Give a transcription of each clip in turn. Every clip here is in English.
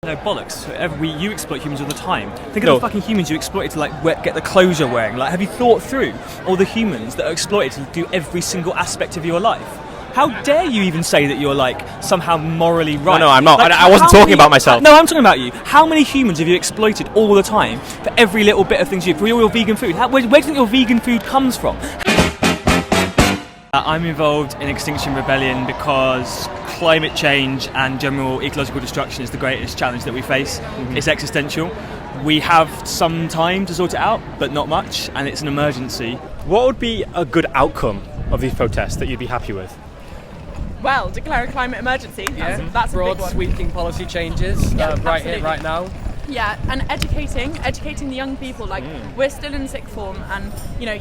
No, bollocks. You exploit humans all the time. Think of the fucking humans you exploited to get the clothes you're wearing. Have you thought through all the humans that are exploited to do every single aspect of your life? How dare you even say that you're somehow morally right? No, I'm not. I wasn't talking about myself. No, I'm talking about you. How many humans have you exploited all the time for every little bit of things you do, for all your vegan food? Where do you think your vegan food comes from? I'm involved in Extinction Rebellion because climate change and general ecological destruction is the greatest challenge that we face. Mm-hmm. It's existential. We have some time to sort it out, but not much, and it's an emergency. What would be a good outcome of these protests that you'd be happy with? Well, declare a climate emergency. That's broad, a big one. sweeping policy changes right here, right now. Yeah, and educating the young people. We're still in sixth form, and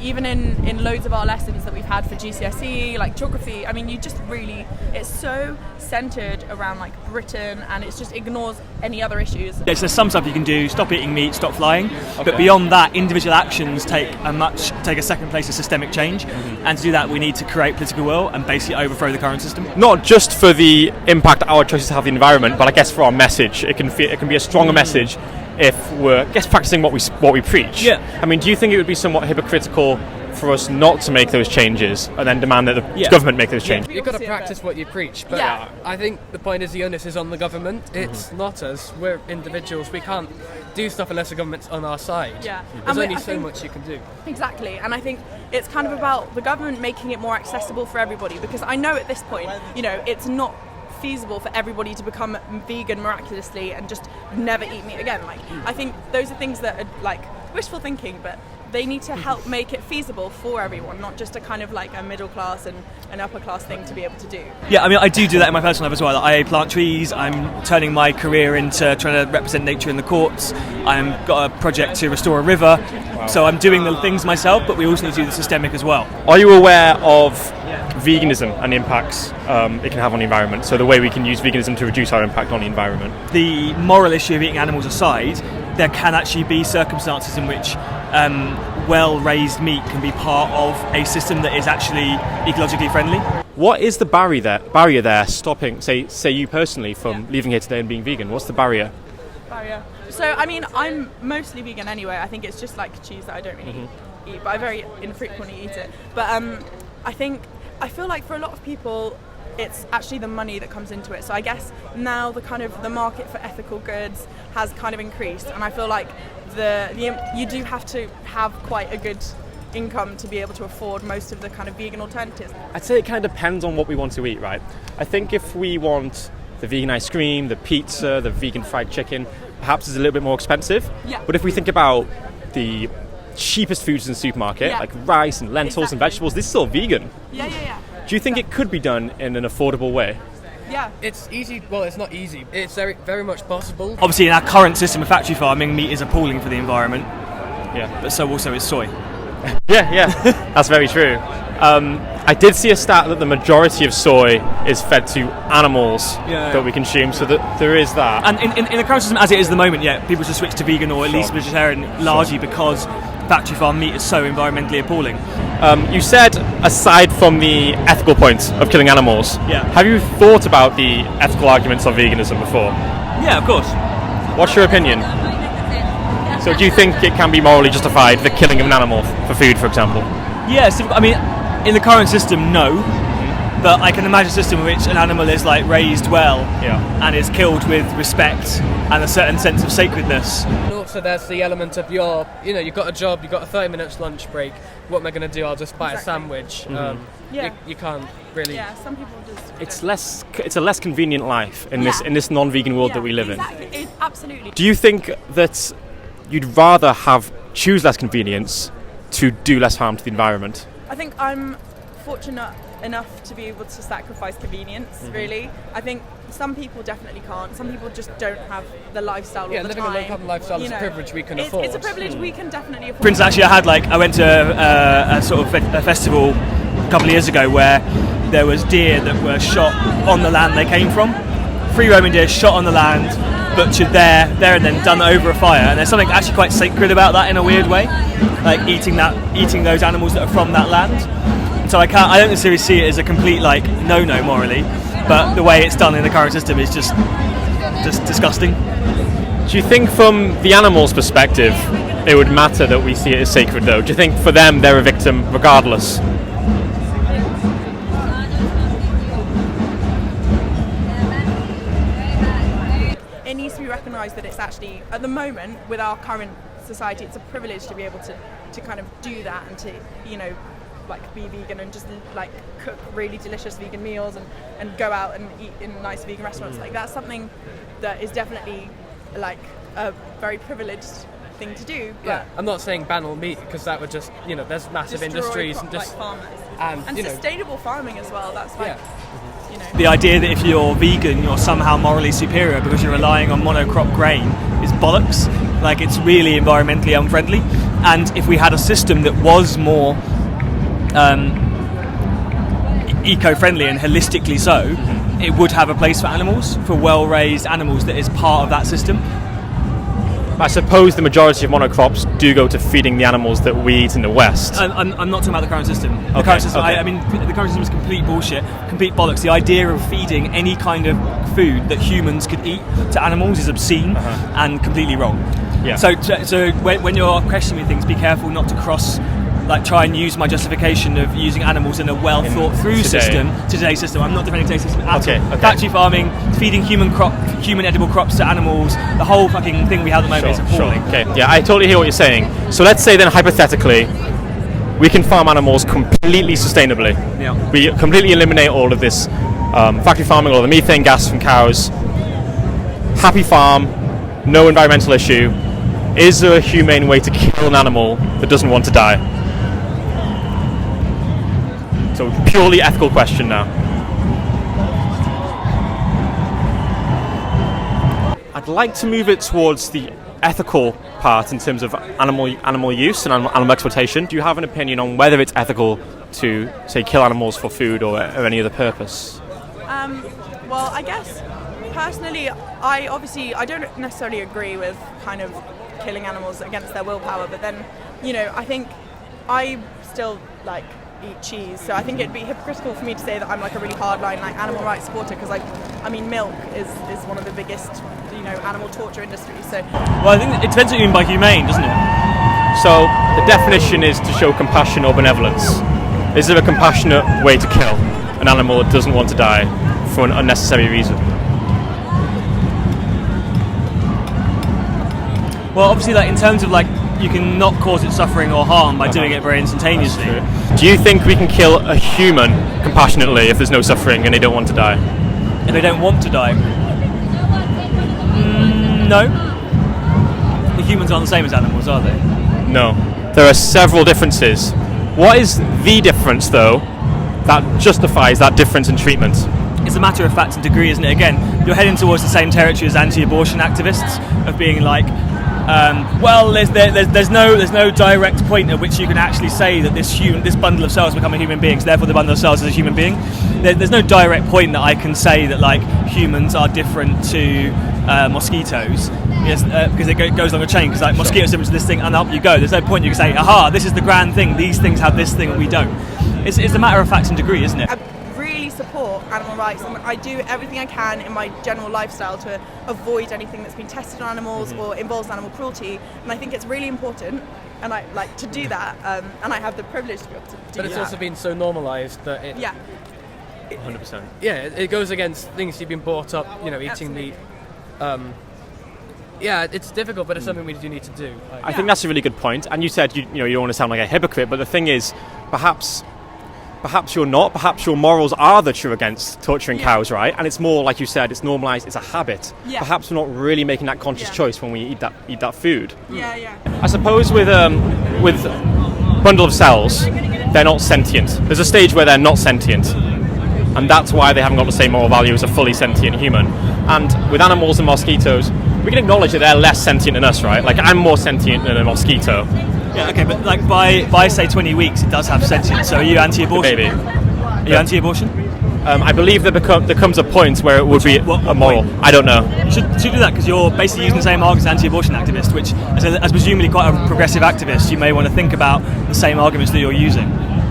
even in loads of our lessons that we've had for GCSE, like geography, it's so centred around Britain, and it just ignores any other issues. There's some stuff you can do: stop eating meat, stop flying. Okay. But beyond that, individual actions take a second place to systemic change. Mm-hmm. And to do that, we need to create political will and basically overthrow the current system. Not just for the impact our choices have on the environment, but I guess for our message, it can be a stronger message if we're practicing what we preach. Yeah. I mean, do you think it would be somewhat hypocritical for us not to make those changes and then demand that the government make those changes? You've got to practice what you preach, but I think the point is the onus is on the government. It's not us. We're individuals. We can't do stuff unless the government's on our side. Yeah. There's only so much you can do. Exactly, and I think it's kind of about the government making it more accessible for everybody, because I know at this point, it's not feasible for everybody to become vegan miraculously and just never eat meat again. I think those are things that are wishful thinking, but they need to help make it feasible for everyone, not just a kind of a middle class and an upper class thing to be able to do. Yeah, I mean, I do that in my personal life as well. I plant trees. I'm turning my career into trying to represent nature in the courts. I've got a project to restore a river. Wow. So I'm doing the things myself, but we also need to do the systemic as well. Are you aware of veganism and the impacts it can have on the environment? So the way we can use veganism to reduce our impact on the environment? The moral issue of eating animals aside, there can actually be circumstances in which well-raised meat can be part of a system that is actually ecologically friendly. What is the barrier there stopping, say you personally, from leaving here today and being vegan? What's the barrier? So, I mean, I'm mostly vegan anyway. I think it's just cheese that I don't really eat, but I very infrequently eat it. But I feel like for a lot of people, it's actually the money that comes into it. So I guess now the market for ethical goods has kind of increased, and I feel like you do have to have quite a good income to be able to afford most of the kind of vegan alternatives. I'd say it kind of depends on what we want to eat, right? I think if we want the vegan ice cream, the pizza, the vegan fried chicken, perhaps it's a little bit more expensive. Yeah. But if we think about the cheapest foods in the supermarket, like rice and lentils and vegetables, this is still vegan. Yeah. Do you think it could be done in an affordable way? Yeah. It's easy. Well, it's not easy. It's very, very much possible. Obviously, in our current system of factory farming, meat is appalling for the environment. Yeah. But so also is soy. Yeah. That's very true. I did see a stat that the majority of soy is fed to animals that we consume, so that there is that. And in the current system as it is at the moment, people should switch to vegan or at least vegetarian, largely because factory farm meat is so environmentally appalling. You said, aside from the ethical point of killing animals, have you thought about the ethical arguments of veganism before? Yeah, of course. What's your opinion? So do you think it can be morally justified, the killing of an animal for food, for example? Yes, I mean, in the current system, no. But I can imagine a system in which an animal is raised well and is killed with respect and a certain sense of sacredness. And also there's the element of you've got a job, you've got a 30 minutes lunch break. What am I going to do? I'll just buy a sandwich. You can't really. Yeah, some people just. It's a less convenient life in this non-vegan world that we live in. Absolutely. Do you think that you'd rather choose less convenience to do less harm to the environment? I think I'm fortunate enough to be able to sacrifice convenience, really. I think some people definitely can't. Some people just don't have the lifestyle all the living time. A low-carbon lifestyle is a privilege we can afford. It's a privilege we can definitely afford. For instance, actually, I went to a sort of a festival a couple of years ago where there was deer that were shot on the land they came from. Free roaming deer shot on the land, butchered there and then done over a fire. And there's something actually quite sacred about that in a weird way, eating those animals that are from that land. So I don't necessarily see it as a complete no-no morally, but the way it's done in the current system is just just disgusting. Do you think from the animal's perspective it would matter that we see it as sacred though? Do you think for them they're a victim regardless? It needs to be recognised that it's actually, at the moment, with our current society, it's a privilege to be able to kind of do that and to, you know, like be vegan and just like cook really delicious vegan meals and go out and eat in nice vegan restaurants. Like that's something that is definitely like a very privileged thing to do. But yeah, I'm not saying ban all meat because that would just, you know, there's massive industries and just like farmers and you sustainable farming as well. That's like, you know, the idea that if you're vegan you're somehow morally superior because you're relying on monocrop grain is bollocks. Like it's really environmentally unfriendly, and if we had a system that was more eco-friendly and holistically so, it would have a place for animals, for well-raised animals that is part of that system. I suppose the majority of monocrops do go to feeding the animals that we eat in the West. I'm not talking about the current system. The Okay, current system, okay. I mean, the current system is complete bullshit, complete bollocks. The idea of feeding any kind of food that humans could eat to animals is obscene and completely wrong. Yeah. So when you're questioning things, be careful not to try and use my justification of using animals in a well thought through today's system. I'm not defending today's system at all. Factory farming, feeding human edible crops to animals, the whole fucking thing we have at the moment is appalling. Okay, yeah, I totally hear what you're saying. So let's say then hypothetically, we can farm animals completely sustainably. Yeah. We completely eliminate all of this factory farming, all the methane gas from cows. Happy farm, no environmental issue. Is there a humane way to kill an animal that doesn't want to die? So purely ethical question now. I'd like to move it towards the ethical part in terms of animal use and animal exploitation. Do you have an opinion on whether it's ethical to, say, kill animals for food or any other purpose? well, I guess personally, I don't necessarily agree with kind of killing animals against their willpower, but then, you know, I think I still like eat cheese, so I think it'd be hypocritical for me to say that I'm like a really hardline like animal rights supporter, because I mean milk is one of the biggest, you know, animal torture industries. So well, I think it depends what you mean by humane, doesn't it? So the definition is to show compassion or benevolence. Is there a compassionate way to kill an animal that doesn't want to die for an unnecessary reason? Well, obviously, like in terms of like you can not cause it suffering or harm by doing it very instantaneously. Do you think we can kill a human compassionately if there's no suffering and they don't want to die? If they don't want to die, no. The humans aren't the same as animals, are they? No. There are several differences. What is the difference, though, that justifies that difference in treatment? It's a matter of fact and degree, isn't it? Again, you're heading towards the same territory as anti-abortion activists, of being like, well, there's no direct point at which you can actually say that this bundle of cells become a human being, so therefore the bundle of cells is a human being. There's no direct point that I can say that like humans are different to mosquitoes, yes, because it goes along a chain. Because like mosquitoes are different to this thing, and up you go. There's no point you can say, aha, this is the grand thing. These things have this thing, and we don't. It's a matter of fact and degree, isn't it? Really support animal rights, and I do everything I can in my general lifestyle to avoid anything that's been tested on animals or involves animal cruelty, and I think it's really important, and I like to do that, and I have the privilege to be able to do that. But it's also been so normalised that it... Yeah. 100%. Yeah, it goes against things you've been brought up, you know, eating Absolutely. meat. Yeah, it's difficult, but it's something we do need to do. Like, I think that's a really good point. And you said you don't want to sound like a hypocrite, but the thing is, perhaps you're not. Perhaps your morals are that you're against torturing cows, right? And it's more, like you said, it's normalised. It's a habit. Yeah. Perhaps we're not really making that conscious choice when we eat that food. Yeah. I suppose with bundle of cells, they're not sentient. There's a stage where they're not sentient, and that's why they haven't got the same moral value as a fully sentient human. And with animals and mosquitoes, we can acknowledge that they're less sentient than us, right? Like I'm more sentient than a mosquito. Yeah, okay, but like by say 20 weeks, it does have sentience. So are you anti-abortion? Maybe. Are you anti-abortion? I believe there comes a point where it would be what moral. point? I don't know. You should do that, because you're basically using the same arguments as anti-abortion activists, which, as presumably quite a progressive activist, you may want to think about the same arguments that you're using.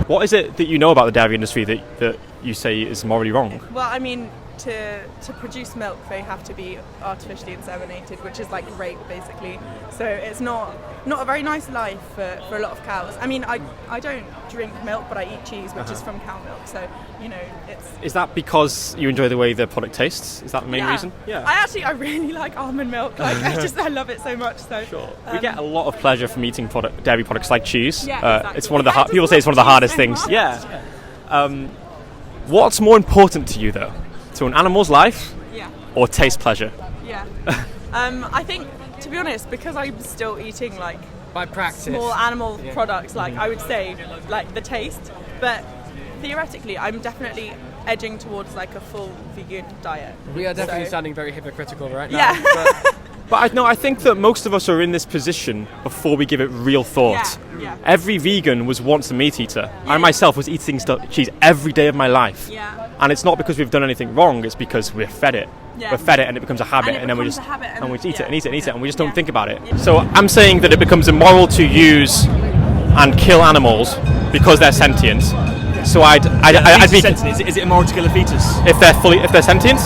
What is it that you know about the dairy industry that you say is morally wrong? Well, I mean, to produce milk, they have to be artificially inseminated, which is like rape basically. So it's not a very nice life for a lot of cows. I mean, I don't drink milk, but I eat cheese, which is from cow milk. So it's. Is that because you enjoy the way the product tastes? Is that the main reason? Yeah. I really like almond milk. Like I love it so much. So sure. We get a lot of pleasure from eating dairy products like cheese. Yeah, exactly. It's one of the people say it's one of the hardest things. Much. Yeah. What's more important to you though? To an animal's life? Yeah. Or taste pleasure? Yeah. I think, to be honest, because I'm still eating like by practice small animal products, like I would say like the taste, but theoretically I'm definitely edging towards like a full vegan diet. We are definitely sounding very hypocritical right now. Yeah. But I think that most of us are in this position before we give it real thought. Yeah. Every vegan was once a meat eater. I myself was eating cheese every day of my life. Yeah. And it's not because we've done anything wrong, it's because we're fed it. Yeah. We're fed it and it becomes a habit, and then we just eat it and eat it and eat it, and we just don't think about it. Yeah. So I'm saying that it becomes immoral to use and kill animals because they're sentient. So I'd be sentient. Is it immoral to kill a fetus? if they're sentient,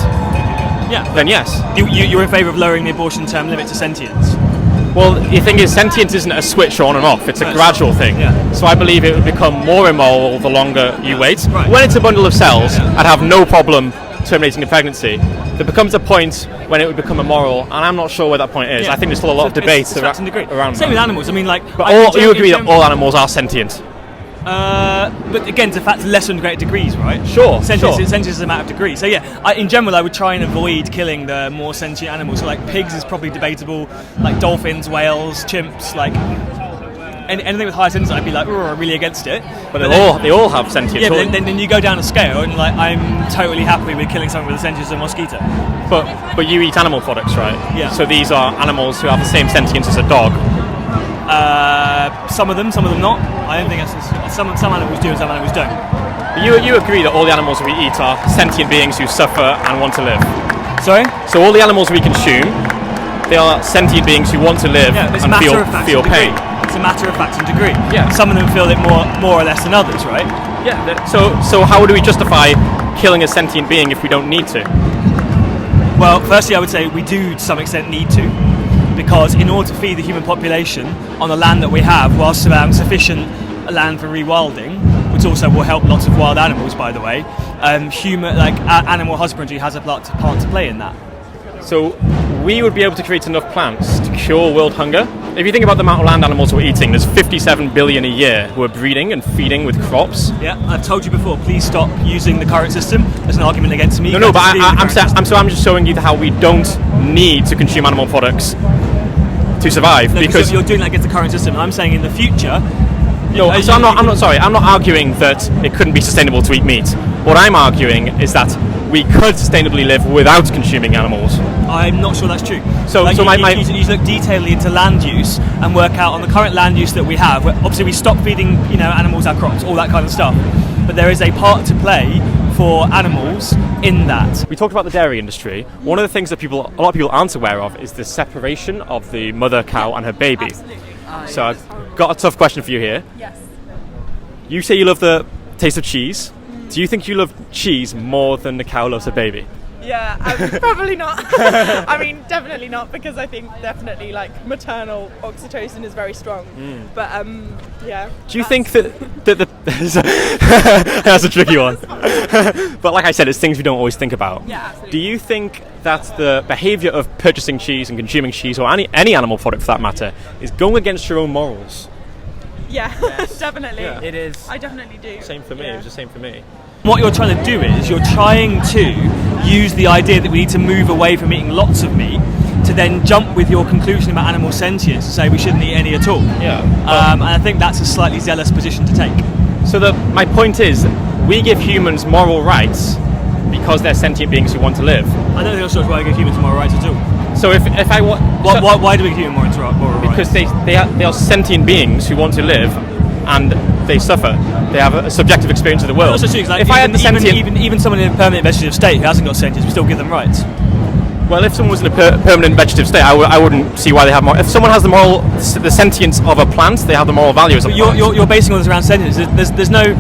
Yeah. then yes. You're in favour of lowering the abortion term limit to sentience? Well, the thing is, sentience isn't a switch on and off, it's a gradual thing. Yeah. So I believe it would become more immoral the longer you wait. Right. When it's a bundle of cells, I'd have no problem terminating a pregnancy. There becomes a point when it would become immoral, and I'm not sure where that point is. Yeah. I think there's still a lot of debates around Same with that. animals. I mean, like, But you agree that all animals are sentient? but again, to fact, lesser and greater degrees, right? Sure. Sentience is a matter of degree. So yeah, in general, I would try and avoid killing the more sentient animals. So like pigs is probably debatable. Like dolphins, whales, chimps, like anything with high sentience, I'd be like, I'm really against it. But they all have sentience. Yeah, but then you go down a scale, and like I'm totally happy with killing something with a sentience of a mosquito. But you eat animal products, right? Yeah. So these are animals who have the same sentience as a dog. Some of them not. I don't think that's some animals do and some animals don't. But you agree that all the animals we eat are sentient beings who suffer and want to live? Sorry? So all the animals we consume, they are sentient beings who want to live Yeah, it's a and matter of fact feel and degree. pain. It's a matter of fact and degree. Yeah. Some of them feel it more or less than others, right? Yeah. So how do we justify killing a sentient being if we don't need to? Well, firstly, I would say we do to some extent need to, because in order to feed the human population on the land that we have, whilst allowing sufficient land for rewilding, which also will help lots of wild animals, by the way, animal husbandry has a part to play in that. So we would be able to create enough plants to cure world hunger. If you think about the amount of land animals we're eating, there's 57 billion a year who are breeding and feeding with crops. Yeah, I've told you before, please stop using the current system. There's an argument against me. No, but I'm just showing you how we don't need to consume animal products to survive, because you're doing that against the current system. And I'm saying in the future. I'm not arguing that it couldn't be sustainable to eat meat. What I'm arguing is that we could sustainably live without consuming animals. I'm not sure that's true. So you look detailedly into land use and work out on the current land use that we have. Obviously, we stop feeding animals our crops, all that kind of stuff. But there is a part to play for animals in that. We talked about the dairy industry. One of the things that a lot of people aren't aware of is the separation of the mother cow and her baby. Absolutely. So I've got a tough question for you here. Yes. You say you love the taste of cheese. Do you think you love cheese more than the cow loves her baby? Yeah, probably not. I mean, definitely not, because I think definitely like maternal oxytocin is very strong. But yeah. Do you think that that's a tricky one? But like I said, it's things we don't always think about. Yeah, absolutely. Do you think that the behaviour of purchasing cheese and consuming cheese, or any animal product for that matter, is going against your own morals? Yeah, definitely. Yeah. It is. I definitely do. Same for me. Yeah. It was the same for me. What you're trying to do is you're trying to use the idea that we need to move away from eating lots of meat to then jump with your conclusion about animal sentience to say we shouldn't eat any at all. Yeah. And I think that's a slightly zealous position to take. So my point is, we give humans moral rights because they're sentient beings who want to live. I don't think that's why I give humans moral rights at all. So if I want, why do we give humans moral rights? because they are sentient beings who want to live, and they suffer. They have a subjective experience of the world. Also true, like if I had the sentient, even someone in a permanent vegetative state who hasn't got sentience, we still give them rights. Well, if someone was in a permanent vegetative state, I wouldn't see why they have more. If someone has the sentience of a plant, they have the moral value as a plant. You're basing all this around sentience. There's no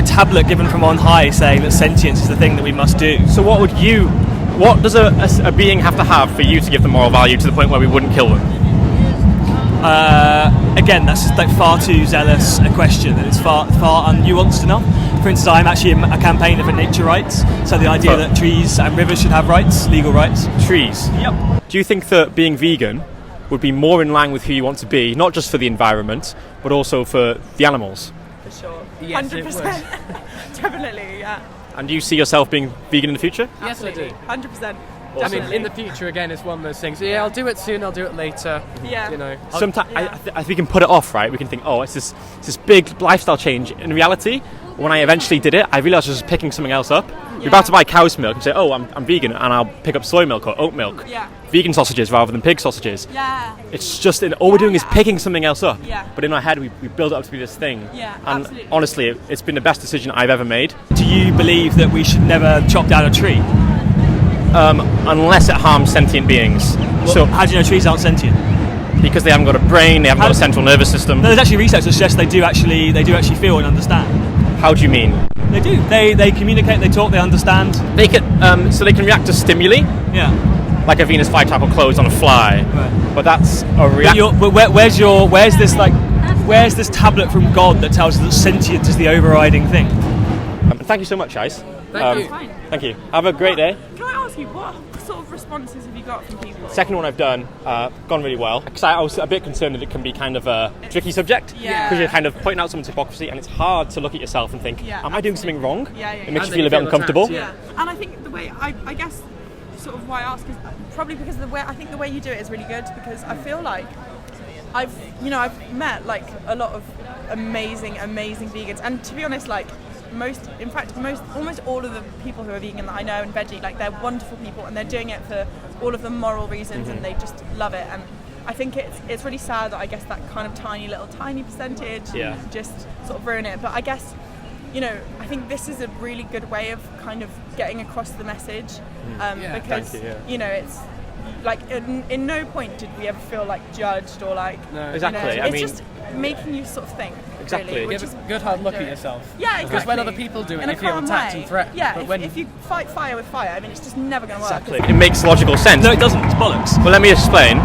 tablet given from on high saying that sentience is the thing that we must do. So what does a being have to have for you to give them moral value to the point where we wouldn't kill them? Again, that's just like far too zealous a question, and it's far unnuanced enough. For instance, I'm actually a campaigner for nature rights, so the idea that trees and rivers should have rights, legal rights. Trees? Yep. Do you think that being vegan would be more in line with who you want to be, not just for the environment, but also for the animals? For sure. Yes, 100%. Definitely, yeah. And do you see yourself being vegan in the future? Yes, I do. 100%. I mean, in the future, again, it's one of those things. Yeah, I'll do it soon. I'll do it later. Yeah. You know. Sometimes I think we can put it off, right? We can think, oh, it's this big lifestyle change. In reality, when I eventually did it, I realised I was just picking something else up. You're about to buy cow's milk and say, oh, I'm vegan, and I'll pick up soy milk or oat milk. Yeah. Vegan sausages rather than pig sausages. Yeah. It's just all we're doing is picking something else up. Yeah. But in our head, we build it up to be this thing. Yeah, and absolutely. honestly, it's been the best decision I've ever made. Do you believe that we should never chop down a tree? Unless it harms sentient beings. So how do you know trees aren't sentient? Because they haven't got a brain, they haven't got a central nervous system. No, there's actually research that suggests they do actually feel and understand. How do you mean? They do. They communicate, they talk, they understand. They can so they can react to stimuli, Yeah. like a Venus flytrap or clothes on a fly. Right. But that's a reaction. But where's this tablet from God that tells us that sentience is the overriding thing? Thank you so much, guys. Thank you. Fine. Thank you. Have a great day. Can I ask you, what sort of responses have you got from people? Second one I've done, gone really well. Because I was a bit concerned that it can be kind of a tricky subject. Yeah. Because you're kind of pointing out someone's hypocrisy, and it's hard to look at yourself and think, Yeah, am I doing something wrong? Yeah, yeah, It makes And you feel a then bit you feel uncomfortable. attacked, Yeah, and I think the way I guess sort of why I ask is probably because the way you do it is really good, because I feel like I've met like a lot of amazing vegans, and to be honest, like almost all of the people who are vegan that I know and veggie, like they're wonderful people, and they're doing it for all of the moral reasons, and they just love it. And I think it's really sad that I guess that kind of tiny percentage just sort of ruin it. But I guess, I think this is a really good way of kind of getting across the message, because thank you, it's like in no point did we ever feel like judged or like No. Exactly. it's just making you sort of think. Exactly. Really, which Give is a good hard look at yourself. Yeah, exactly. Because when other people do it, in you a feel calm attacked way. and threatened. Yeah, But if you fight fire with fire, I mean, it's just never going to work. Exactly. It makes logical sense. No, it doesn't. It's bollocks. Well, let me explain.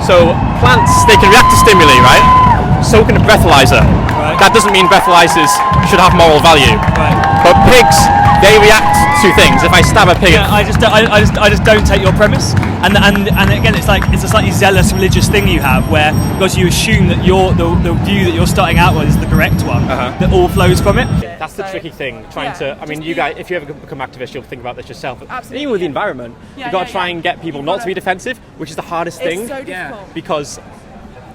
So, plants, they can react to stimuli, right? So can a breathalyzer. Right. That doesn't mean breathalyzers should have moral value. Right. But pigs, they react to things. If I stab a pig... Yeah, I just don't take your premise, and again, it's a slightly zealous religious thing you have, where because you assume that the view that you're starting out with is the correct one, that all flows from it. That's the tricky thing, you guys, if you ever become activists, you'll think about this yourself. Absolutely, Even with the environment, you've got to try and get people not to be defensive, which is the hardest thing. It's so difficult. Because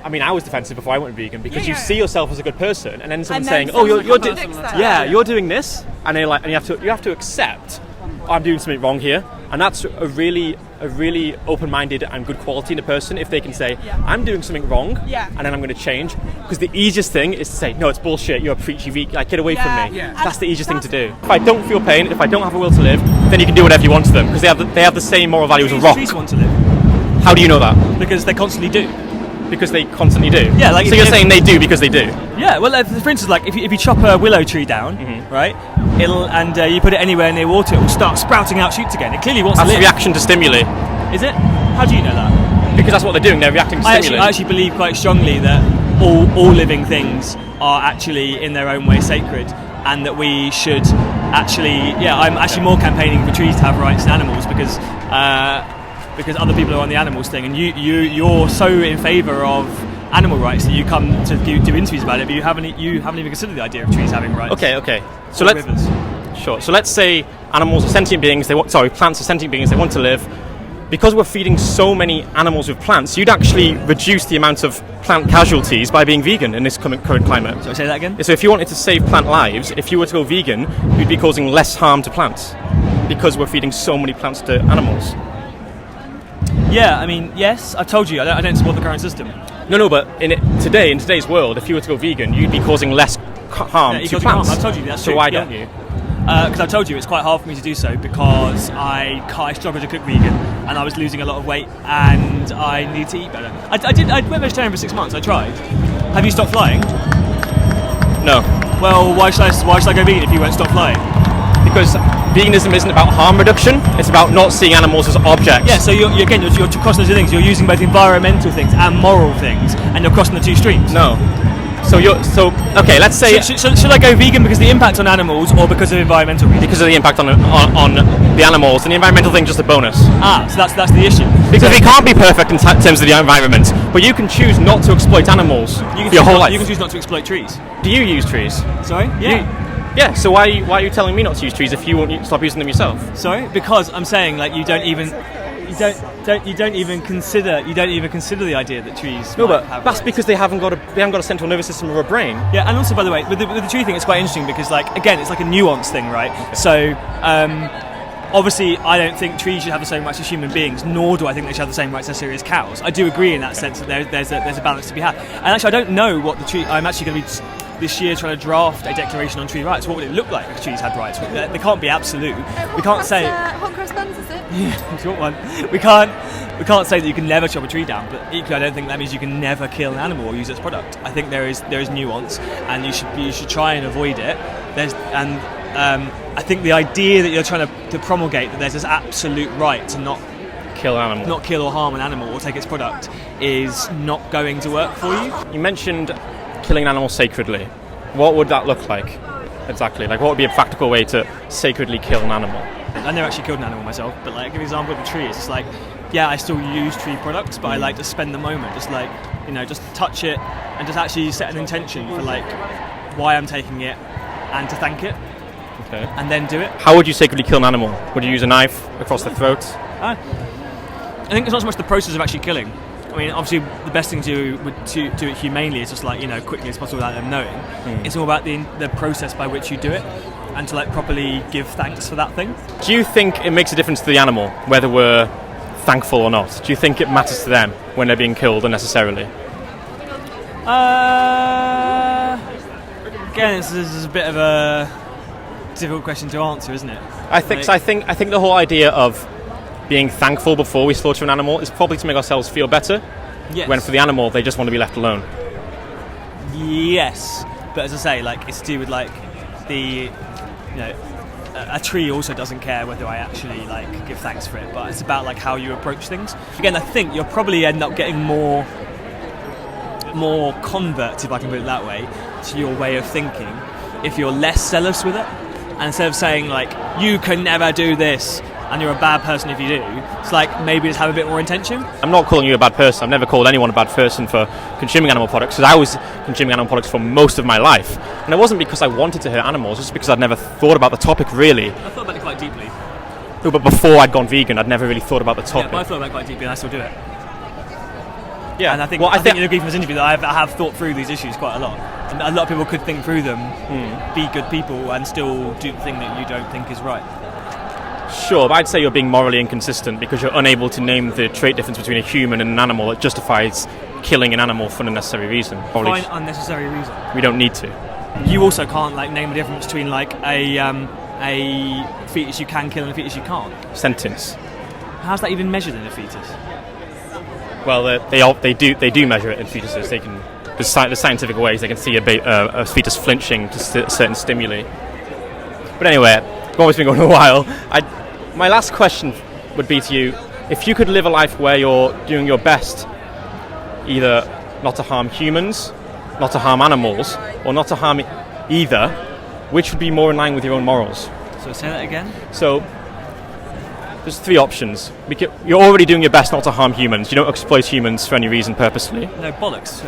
I was defensive before I went vegan, because you see yourself as a good person, and then someone's And then saying, "Oh, you're contradicts that. you're doing this," and they're like, and you have to accept, I'm doing something wrong here, and that's a really open-minded and good quality in a person if they can say, I'm doing something wrong, and then I'm going to change. Because the easiest thing is to say, no, it's bullshit, you're a preachy vegan, like, get away from me. Yeah. That's the easiest thing to do. If I don't feel pain, if I don't have a will to live, then you can do whatever you want to them, because they have the same moral value as a rock. Trees want to live How do you know that? because they constantly do. Because they constantly do. Yeah, like so you're saying they do because they do. Yeah, well, for instance, like if you chop a willow tree down, right, you put it anywhere near water, it will start sprouting out shoots again. It clearly wants That's to a live. reaction to stimuli. Is it? How do you know that? Because that's what they're doing. They're reacting to stimuli. I actually believe quite strongly that all living things are actually in their own way sacred, and that we should actually. Yeah, I'm actually more campaigning for trees to have rights than animals, because other people are on the animals thing, and you're so in favour of animal rights that you come to do interviews about it, but you haven't even considered the idea of trees having rights. Okay. So Or let's rivers. Sure. So let's say animals are sentient beings. Plants are sentient beings. They want to live. Because we're feeding so many animals with plants, you'd actually reduce the amount of plant casualties by being vegan in this current climate. Sorry, say that again? So if you wanted to save plant lives, if you were to go vegan, you'd be causing less harm to plants because we're feeding so many plants to animals. Yeah, I mean, yes, I've told you, I don't support the current system. No, but in today's world, if you were to go vegan, you'd be causing less harm Yeah, to plants. I've told you that's so true. why Yeah. don't you? Because I told you it's quite hard for me to do so because I struggled to cook vegan and I was losing a lot of weight and I need to eat better. I went vegetarian for 6 months. I tried. Have you stopped flying? No. Well, why should I go vegan if you won't stop flying? Because veganism isn't about harm reduction, it's about not seeing animals as objects. Yeah, so you're crossing those two things. You're using both environmental things and moral things, and you're crossing the two streams. No. Okay, let's say... Should I go vegan because of the impact on animals or because of environmental reasons? Because of the impact on the animals, and the environmental thing is just a bonus. So that's the issue. Because we can't be perfect in terms of the environment, but you can choose not to exploit animals for your whole life. You can choose not to exploit trees. Do you use trees? Sorry? Yeah, so why are you telling me not to use trees if you won't stop using them yourself? Sorry? Because I'm saying like you don't even consider the idea that trees. No, but have that's rights. because they haven't got a central nervous system or a brain. Yeah, and also by the way, with the tree thing, it's quite interesting because like again, it's like a nuance thing, right? Okay. So obviously, I don't think trees should have the same rights as human beings, nor do I think they should have the same rights necessarily as cows. I do agree in that sense that there's a balance to be had. And actually, I don't know what the tree. I'm actually going to be this year trying to draft a declaration on tree rights. What would it look like if trees had rights? They can't be absolute. We can't say hot cross buns, is it? Yeah, if you want one. We can't say that you can never chop a tree down, but equally I don't think that means you can never kill an animal or use its product. I think there is nuance, and you should try and avoid it. I think the idea that you're trying to promulgate that there's this absolute right to not kill an animal, not kill or harm an animal or take its product is not going to work for you. You mentioned killing an animal sacredly. What would that look like exactly? Like, what would be a practical way to sacredly kill an animal? I never actually killed an animal myself, but like, give an example of a tree. It's just like, yeah, I still use tree products, but I like to spend the moment, just like, just touch it and just actually set an intention for like why I'm taking it and to thank it. Okay. And then do it. How would you sacredly kill an animal? Would you use a knife across the throat? I think it's not so much the process of actually killing. I mean, obviously, the best thing to do it humanely is just like quickly as possible without them knowing. It's all about the process by which you do it, and to like properly give thanks for that thing. Do you think it makes a difference to the animal whether we're thankful or not? Do you think it matters to them when they're being killed unnecessarily? Again, this is a bit of a difficult question to answer, isn't it? I think so. I think the whole idea of being thankful before we slaughter an animal is probably to make ourselves feel better. Yes. When for the animal, they just want to be left alone. Yes, but as I say, like it's to do with like a tree also doesn't care whether I actually like give thanks for it, but it's about like how you approach things. Again, I think you'll probably end up getting more converts, if I can put it that way, to your way of thinking if you're less zealous with it, and instead of saying like you can never do this and you're a bad person if you do, it's like maybe just have a bit more intention. I'm not calling you a bad person. I've never called anyone a bad person for consuming animal products, because I was consuming animal products for most of my life, and it wasn't because I wanted to hurt animals, just because I'd never thought about the topic really. I thought about it quite deeply. No, but before I'd gone vegan, I'd never really thought about the topic. Yeah, but I thought about it quite deeply and I still do it. Yeah, and I think you'll agree from this interview that I have thought through these issues quite a lot. And a lot of people could think through them, be good people, and still do the thing that you don't think is right. Sure, but I'd say you're being morally inconsistent because you're unable to name the trait difference between a human and an animal that justifies killing an animal for an unnecessary reason. Fine, unnecessary reason. We don't need to. You also can't like name the difference between like a fetus you can kill and a fetus you can't. Sentience. How's that even measured in a fetus? Well, they do measure it in fetuses. They can. There's scientific ways they can see a fetus flinching to certain stimuli. But anyway, we've always been going a while. My last question would be to you: if you could live a life where you're doing your best, either not to harm humans, not to harm animals, or not to harm either, which would be more in line with your own morals? So say that again. So there's three options. You're already doing your best not to harm humans. You don't exploit humans for any reason purposely. No, bollocks.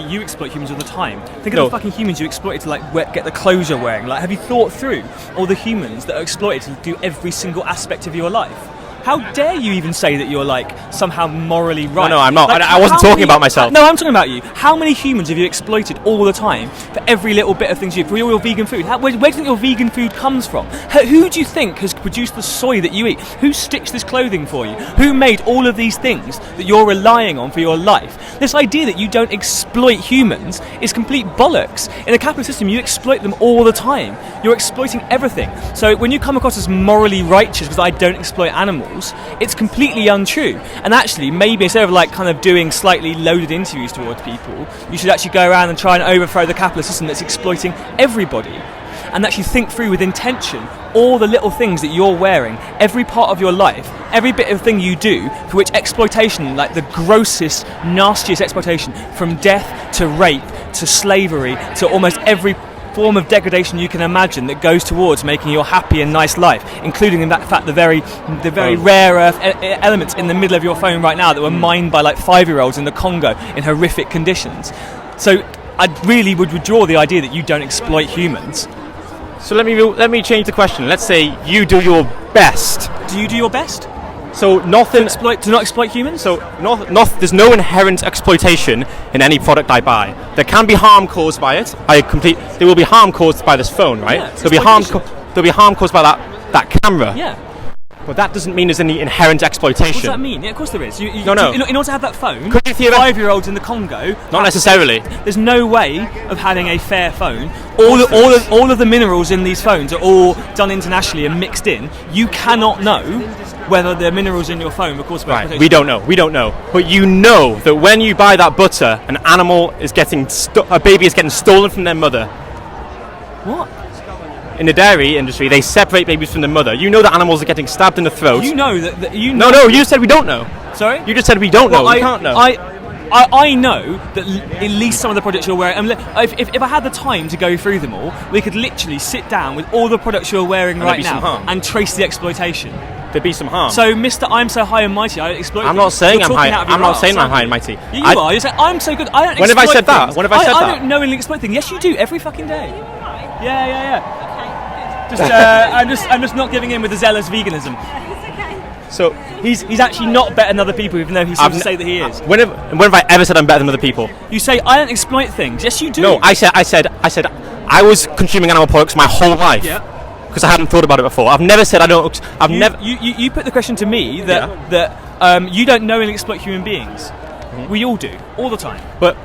You exploit humans all the time. Think of the fucking humans you exploited to like get the clothes you're wearing. Like, have you thought through all the humans that are exploited to do every single aspect of your life? How dare you even say that you're like somehow morally right? No, I'm not. Like, I wasn't talking about myself. No, I'm talking about you. How many humans have you exploited all the time for every little bit of things you do, for all your vegan food? Where do you think your vegan food comes from? Who do you think has produced the soy that you eat? Who stitched this clothing for you? Who made all of these things that you're relying on for your life? This idea that you don't exploit humans is complete bollocks. In a capitalist system, you exploit them all the time. You're exploiting everything. So when you come across as morally righteous because I don't exploit animals, it's completely untrue. And actually, maybe instead of like kind of doing slightly loaded interviews towards people, you should actually go around and try and overthrow the capitalist system that's exploiting everybody. And actually think through with intention all the little things that you're wearing, every part of your life, every bit of thing you do, for which exploitation, like the grossest, nastiest exploitation, from death to rape to slavery to almost every form of degradation you can imagine that goes towards making your happy and nice life, including in that fact the very rare earth elements in the middle of your phone right now that were mined by like 5-year-olds in the Congo in horrific conditions. So I really would withdraw the idea that you don't exploit humans. So let me change the question. Let's say you do your best. Do you do your best? So nothing to not exploit humans? So there's no inherent exploitation in any product I buy. There can be harm caused by it. There will be harm caused by this phone, right? Yeah, there'll be harm caused by that camera. Yeah. But that doesn't mean there's any inherent exploitation. What does that mean? Yeah, of course there is. No. In order to have that phone, Could you theoretically 5-year-olds in the Congo. Not necessarily. There's no way of having a fair phone. All of the minerals in these phones are all done internationally and mixed in. You cannot know whether the minerals in your phone were caused by exploitation. We don't know. But you know that when you buy that butter, an animal is a baby is getting stolen from their mother. What? In the dairy industry, they separate babies from their mother. You know that animals are getting stabbed in the throat. You know that you know. No, you said we don't know. Sorry? You just said we don't know. We can't know. I know that at least some of the products you're wearing. If I had the time to go through them all, we could literally sit down with all the products you're wearing right now and trace the exploitation. There'd be some harm. So, Mr. I'm so high and mighty, I exploit. I'm not saying I'm high. I'm not saying I'm high and mighty. You are. You're saying I'm so good. I don't. When have I said that? Things. When have I said that? I don't knowingly exploit things. Yes, you do every fucking day. Yeah. I'm just not giving in with the zealous veganism. So he's actually not better than other people, even though he seems to say that he is. When have I ever said I'm better than other people? You say I don't exploit things. Yes, you do. No, I said I was consuming animal products my whole life. Yeah. Because I hadn't thought about it before. I've never said I don't. You put the question to me that you don't knowingly exploit human beings. Mm-hmm. We all do, all the time. But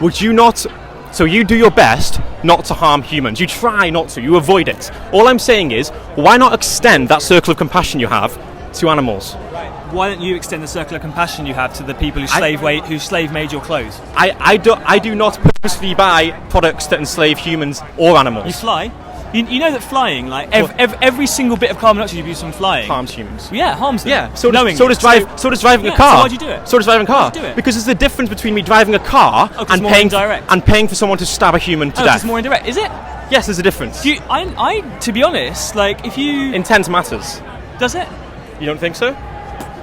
would you not? So you do your best not to harm humans. You try not to. You avoid it. All I'm saying is, why not extend that circle of compassion you have to animals? Why don't you extend the circle of compassion you have to the people who slave made your clothes? I do not purposely buy products that enslave humans or animals. You fly? You know that flying, like every single bit of carbon dioxide you use from flying, harms humans. Yeah, harms them. Yeah. So does driving a car. So why'd you do it? So does driving a car. Why'd you do it? Because there's the difference between me driving a car and paying for someone to stab a human to death. It's more indirect, is it? Yes, there's a difference. To be honest, like if you intent matters. Does it? You don't think so?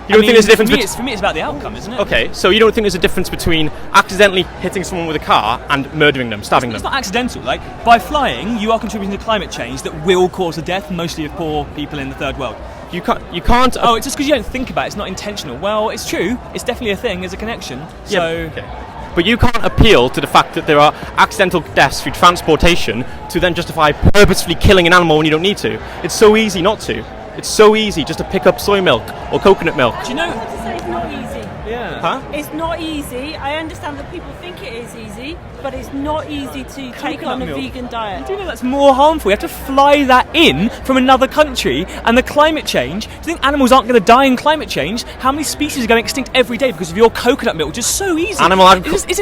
You don't think there's a difference? For me, it's about the outcome, isn't it? Okay, so you don't think there's a difference between accidentally hitting someone with a car and murdering them, stabbing them? It's not accidental. Like, by flying, you are contributing to climate change that will cause the death, mostly of poor people in the third world. You can't. Oh, it's just because you don't think about it. It's not intentional. Well, it's true. It's definitely a thing. There's a connection. So. Yeah, okay. But you can't appeal to the fact that there are accidental deaths through transportation to then justify purposefully killing an animal when you don't need to. It's so easy not to. It's so easy just to pick up soy milk or coconut milk. Do you know? I have to say it's not easy. Yeah. Huh? It's not easy. I understand that people think it is easy, but it's not easy to take on a vegan diet. You do know that's more harmful. You have to fly that in from another country, and the climate change. Do you think animals aren't going to die in climate change? How many species are going extinct every day because of your coconut milk? Just so easy. Animal agriculture. Is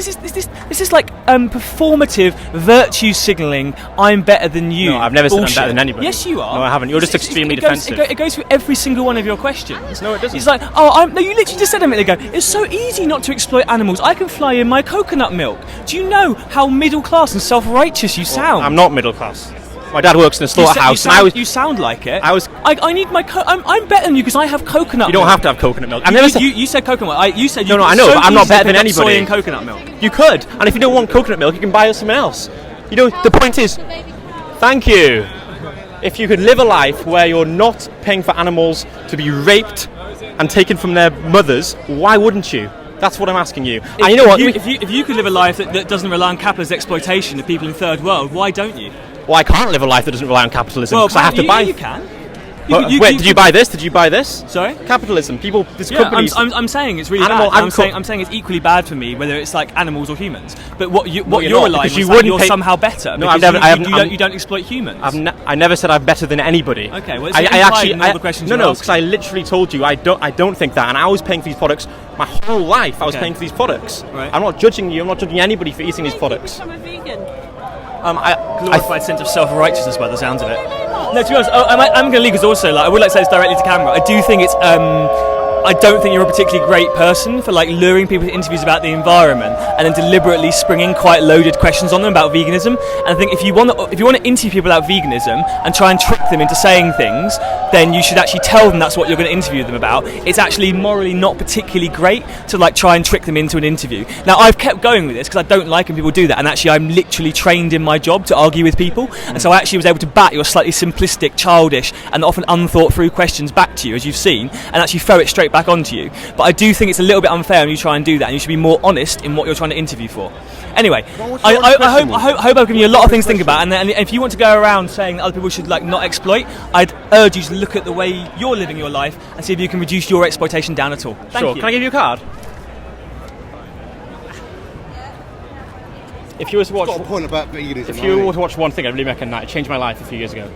this like performative virtue signalling? I'm better than you. No, I've never bullshit. said I'm better than anybody. Yes, you are. No, I haven't. You're just extremely defensive. It goes through every single one of your questions. No, it doesn't. It's like, no, you literally just said a minute ago. It's so easy not to exploit animals. I can fly in my coconut milk. Do you know how middle class and self-righteous you sound? I'm not middle class. My dad works in a slaughterhouse, you sound like it. I need my. I'm better than you because I have coconut. You don't have to have coconut milk. You said coconut milk. You said no. I know, but I'm not better than anybody. Soy and coconut milk. You could, and if you don't want coconut milk, you can buy us something else. You know, the point is. Thank you. If you could live a life where you're not paying for animals to be raped and taken from their mothers, why wouldn't you? That's what I'm asking you. And you know what? If you could live a life that doesn't rely on capitalist exploitation of people in third world, why don't you? Well, I can't live a life that doesn't rely on capitalism because I have to buy. You can. Wait, did you buy this? Did you buy this? Sorry? Capitalism. People, this Yeah, companies. I'm saying it's really Animal- bad. I'm saying it's equally bad for me, whether it's like animals or humans. But what you're you're not, relying because you on is that wouldn't you're pay- somehow better. No, because I've never- you don't exploit humans. I never said I'm better than anybody. Okay, well, it's implied in all the questions no, you're because I literally told you I don't think that, and I was paying for these products my whole life. I was Okay. paying for these products. Right. I'm not judging you. I'm not judging anybody for eating these products. Become a vegan. Glorified sense of self-righteousness by the sounds of it. No, to be honest, I'm going to leave because also, like, I would like to say this directly to camera. I do think it's, I don't think you're a particularly great person for like luring people to interviews about the environment and then deliberately springing quite loaded questions on them about veganism. And I think if you want to interview people about veganism and try and trick them into saying things, then you should actually tell them that's what you're going to interview them about. It's actually morally not particularly great to like try and trick them into an interview. Now I've kept going with this because I don't like when people do that, and actually I'm literally trained in my job to argue with people, and so I actually was able to bat your slightly simplistic, childish and often unthought through questions back to you, as you've seen, and actually throw it straight back onto you. But I do think it's a little bit unfair when you try and do that, and you should be more honest in what you're trying to interview for. Anyway, I hope I've given you a lot of things to think about, and if you want to go around saying that other people should like not exploit, I'd urge you to look at the way you're living your life and see if you can reduce your exploitation down at all. Thank you. Can I give you a card? If you were to watch, Got a point about veganism. if you were to watch one thing, I'd really recommend that. It changed my life a few years ago.